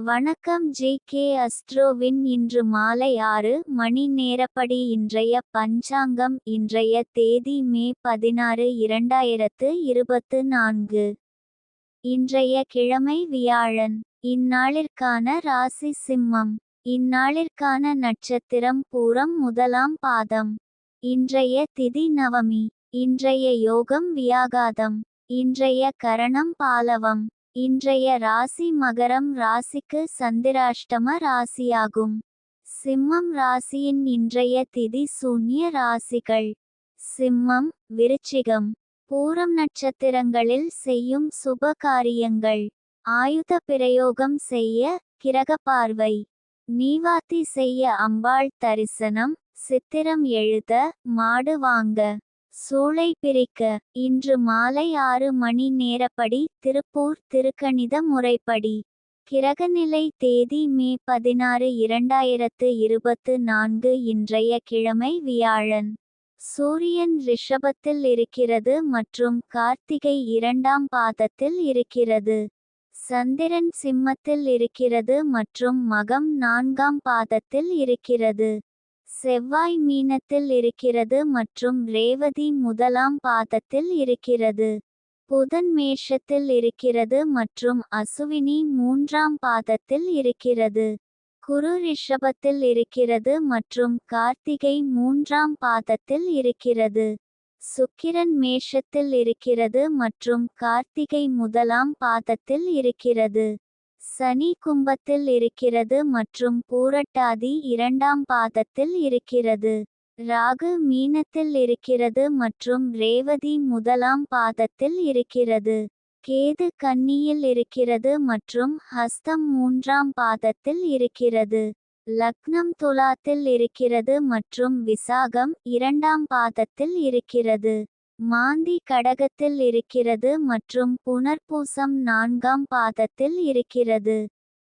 வணக்கம் ஜே.கே. அஸ்ட்ரோவின் இன்று மாலை 6 மணி நேரப்படி இன்றைய பஞ்சாங்கம். இன்றைய தேதி மே 16, 2024. இன்றைய கிழமை வியாழன். இந்நாளிற்கான ராசி சிம்மம். இந்நாளிற்கான நட்சத்திரம் பூரம் முதலாம் பாதம். இன்றைய திதி நவமி. இன்றைய யோகம் வியாகாதம். இன்றைய கரணம் பாலவம். இன்றைய ராசி மகரம் ராசிக்கு சந்திராஷ்டம ராசியாகும். சிம்மம் ராசியின் இன்றைய திதி சூன்ய ராசிகள்: சிம்மம், விருச்சிகம். பூரம் நட்சத்திரங்களில் செய்யும் சுப காரியங்கள்: ஆயுத பிரயோகம் செய்ய, கிரக பார்வை. நீவாத்தி செய்ய, அம்பாள் தரிசனம். சித்திரம் எழுத, மாடு வாங்க. சூளை பிரிக்க. இன்று மாலை 6 மணி நேரப்படி திருப்பூர் திருக்கணித முறைப்படி. கிரகநிலை தேதி மே 16, 2024. இன்றைய கிழமை வியாழன். சூரியன் ரிஷபத்தில் இருக்கிறது மற்றும் கார்த்திகை 2ஆம் பாதத்தில் இருக்கிறது. சந்திரன் சிம்மத்தில் இருக்கிறது மற்றும் மகம் 4ஆம் பாதத்தில் இருக்கிறது. செவ்வாய் மீனத்தில் இருக்கிறது மற்றும் ரேவதி முதலாம் பாதத்தில் இருக்கிறது. புதன் மேஷத்தில் இருக்கிறது மற்றும் அசுவினி 3ஆம் பாதத்தில் இருக்கிறது. குரு ரிஷபத்தில் இருக்கிறது மற்றும் கார்த்திகை 3ஆம் பாதத்தில் இருக்கிறது. சுக்கிரன் மேஷத்தில் இருக்கிறது மற்றும் கார்த்திகை முதலாம் பாதத்தில் இருக்கிறது. சனி கும்பத்தில் இருக்கிறது மற்றும் பூரட்டாதி 2ஆம் பாதத்தில் இருக்கிறது. ராகு மீனத்தில் இருக்கிறது மற்றும் ரேவதி முதலாம் பாதத்தில் இருக்கிறது. கேது கன்னியில் இருக்கிறது மற்றும் ஹஸ்தம் 3ஆம் பாதத்தில் இருக்கிறது. லக்னம் துலாத்தில் இருக்கிறது மற்றும் விசாகம் 2ஆம் பாதத்தில் இருக்கிறது. மாந்தி கடகத்தில் இருக்கிறது மற்றும் புனர்பூசம் 4ஆம் பாதத்தில் இருக்கிறது.